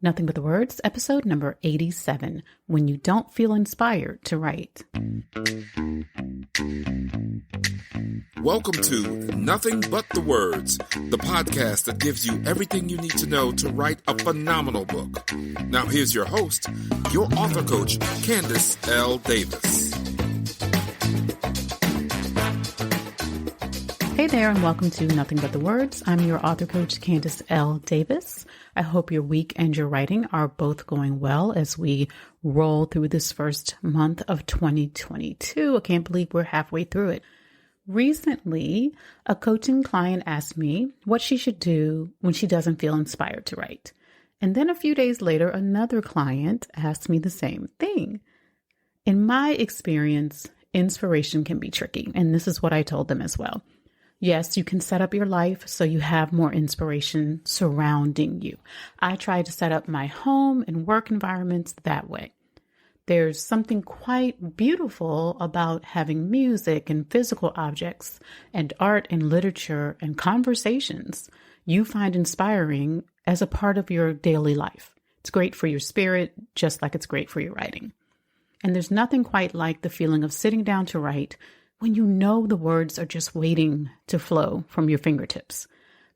Nothing But the Words, episode number 87, When You Don't Feel Inspired to Write. Welcome to Nothing But the Words, the podcast that gives you everything you need to know to write a phenomenal book. Now here's your host, your author coach, Candace L. Davis. Hey there, and welcome to Nothing But the Words. I'm your author coach, Candace L. Davis. I hope your week and your writing are both going well as we roll through this first month of 2022. I can't believe we're halfway through it. Recently, a coaching client asked me what she should do when she doesn't feel inspired to write. And then a few days later, another client asked me the same thing. In my experience, inspiration can be tricky, and this is what I told them as well. Yes, you can set up your life so you have more inspiration surrounding you. I try to set up my home and work environments that way. There's something quite beautiful about having music and physical objects and art and literature and conversations you find inspiring as a part of your daily life. It's great for your spirit, just like it's great for your writing. And there's nothing quite like the feeling of sitting down to write when you know the words are just waiting to flow from your fingertips.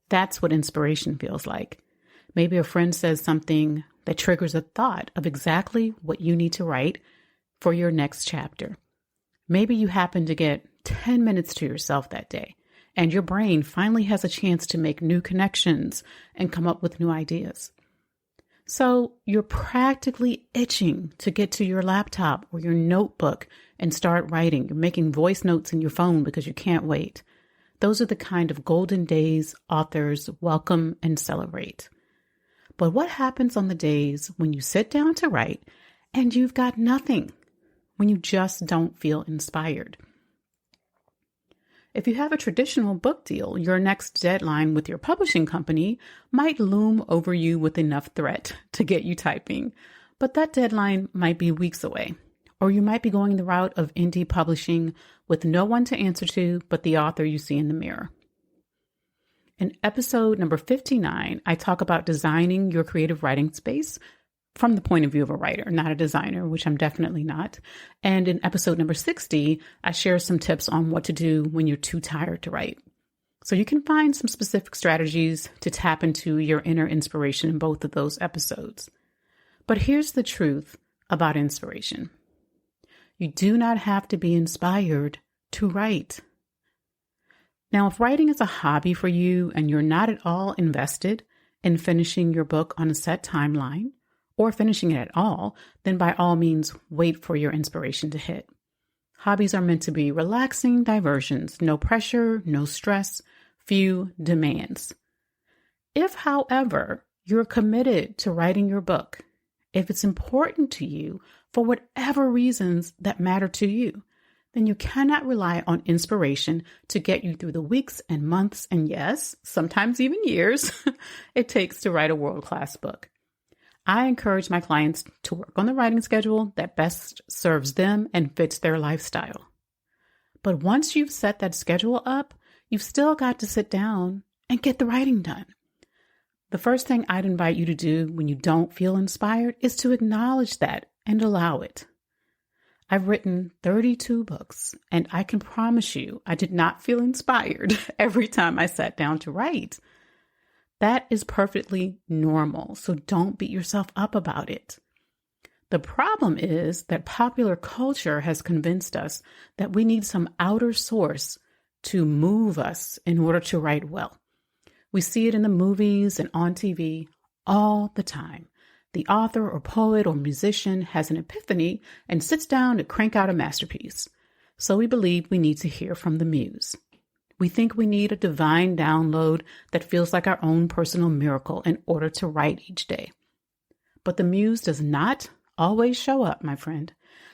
That's what inspiration feels like. Maybe a friend says something that triggers a thought of exactly what you need to write for your next chapter. Maybe you happen to get 10 minutes to yourself that day, and your brain finally has a chance to make new connections and come up with new ideas. So you're practically itching to get to your laptop or your notebook and start writing. You're making voice notes in your phone because you can't wait. Those are the kind of golden days authors welcome and celebrate. But what happens on the days when you sit down to write and you've got nothing, when you just don't feel inspired? If you have a traditional book deal, your next deadline with your publishing company might loom over you with enough threat to get you typing, but that deadline might be weeks away. Or you might be going the route of indie publishing with no one to answer to but the author you see in the mirror. In episode number 59, I talk about designing your creative writing space from the point of view of a writer, not a designer, which I'm definitely not. And in episode number 60, I share some tips on what to do when you're too tired to write. So you can find some specific strategies to tap into your inner inspiration in both of those episodes. But here's the truth about inspiration. You do not have to be inspired to write. Now, if writing is a hobby for you and you're not at all invested in finishing your book on a set timeline, or finishing it at all, then by all means, wait for your inspiration to hit. Hobbies are meant to be relaxing diversions, no pressure, no stress, few demands. If, however, you're committed to writing your book, if it's important to you for whatever reasons that matter to you, then you cannot rely on inspiration to get you through the weeks and months and yes, sometimes even years it takes to write a world-class book. I encourage my clients to work on the writing schedule that best serves them and fits their lifestyle. But once you've set that schedule up, you've still got to sit down and get the writing done. The first thing I'd invite you to do when you don't feel inspired is to acknowledge that and allow it. I've written 32 books, and I can promise you I did not feel inspired every time I sat down to write. That is perfectly normal, so don't beat yourself up about it. The problem is that popular culture has convinced us that we need some outer source to move us in order to write well. We see it in the movies and on TV all the time. The author or poet or musician has an epiphany and sits down to crank out a masterpiece. So we believe we need to hear from the muse. We think we need a divine download that feels like our own personal miracle in order to write each day. But the muse does not always show up, my friend.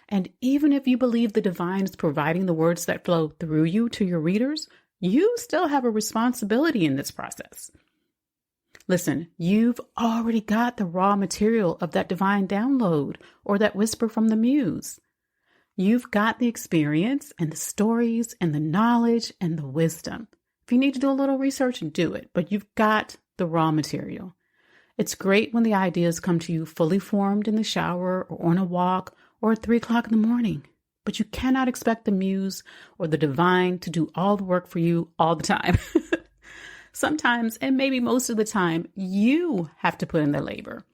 And even if you believe the divine is providing the words that flow through you to your readers, you still have a responsibility in this process. Listen, you've already got the raw material of that divine download or that whisper from the muse. You've got the experience and the stories and the knowledge and the wisdom. If you need to do a little research, do it, but you've got the raw material. It's great when the ideas come to you fully formed in the shower or on a walk or at 3 o'clock in the morning. But you cannot expect the muse or the divine to do all the work for you all the time. Sometimes, and maybe most of the time, you have to put in the labor.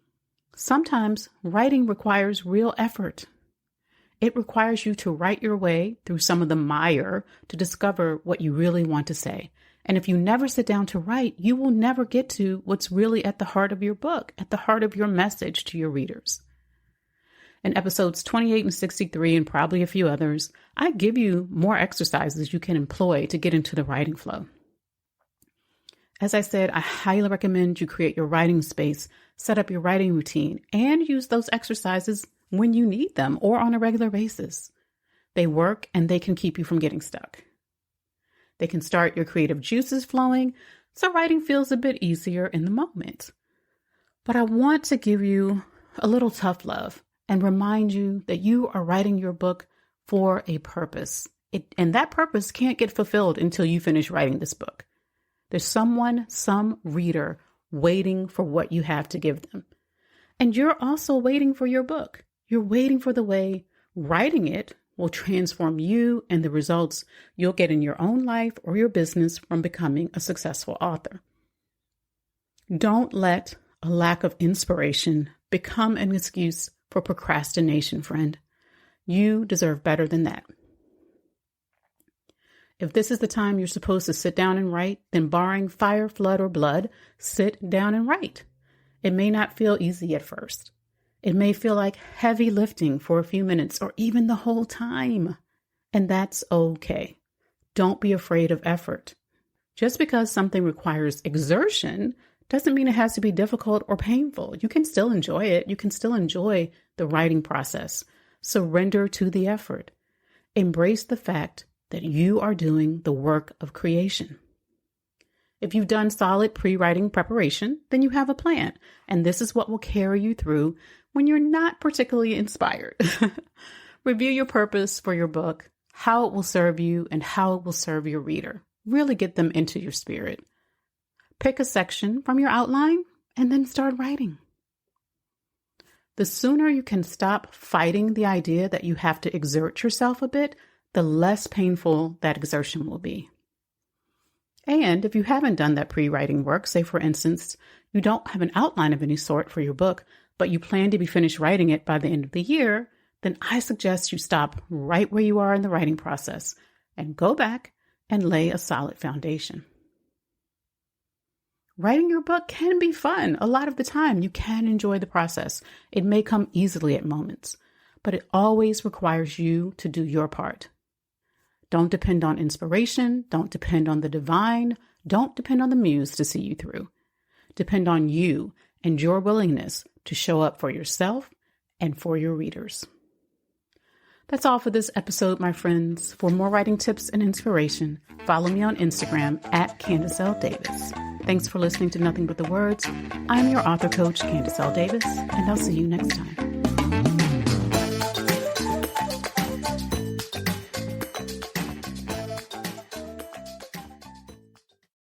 Sometimes writing requires real effort. It requires you to write your way through some of the mire to discover what you really want to say. And if you never sit down to write, you will never get to what's really at the heart of your book, at the heart of your message to your readers. In episodes 28 and 63, and probably a few others, I give you more exercises you can employ to get into the writing flow. As I said, I highly recommend you create your writing space, set up your writing routine, and use those exercises when you need them or on a regular basis. They work and they can keep you from getting stuck. They can start your creative juices flowing, so writing feels a bit easier in the moment. But I want to give you a little tough love and remind you that you are writing your book for a purpose. And that purpose can't get fulfilled until you finish writing this book. There's some reader waiting for what you have to give them. And you're also waiting for your book. You're waiting for the way writing it will transform you and the results you'll get in your own life or your business from becoming a successful author. Don't let a lack of inspiration become an excuse for procrastination, friend. You deserve better than that. If this is the time you're supposed to sit down and write, then barring fire, flood, or blood, sit down and write. It may not feel easy at first. It may feel like heavy lifting for a few minutes or even the whole time. And that's okay. Don't be afraid of effort. Just because something requires exertion doesn't mean it has to be difficult or painful. You can still enjoy it. You can still enjoy the writing process. Surrender to the effort. Embrace the fact that you are doing the work of creation. If you've done solid pre-writing preparation, then you have a plan. And this is what will carry you through when you're not particularly inspired. Review your purpose for your book, how it will serve you, and how it will serve your reader. Really get them into your spirit. Pick a section from your outline and then start writing. The sooner you can stop fighting the idea that you have to exert yourself a bit, the less painful that exertion will be. And if you haven't done that pre-writing work, say for instance, you don't have an outline of any sort for your book, but you plan to be finished writing it by the end of the year, then I suggest you stop right where you are in the writing process and go back and lay a solid foundation. Writing your book can be fun. A lot of the time, you can enjoy the process. It may come easily at moments, but it always requires you to do your part. Don't depend on inspiration. Don't depend on the divine. Don't depend on the muse to see you through. Depend on you and your willingness to show up for yourself and for your readers. That's all for this episode, my friends. For more writing tips and inspiration, follow me on Instagram at Candace L. Davis. Thanks for listening to Nothing But the Words. I'm your author coach, Candace L. Davis, and I'll see you next time.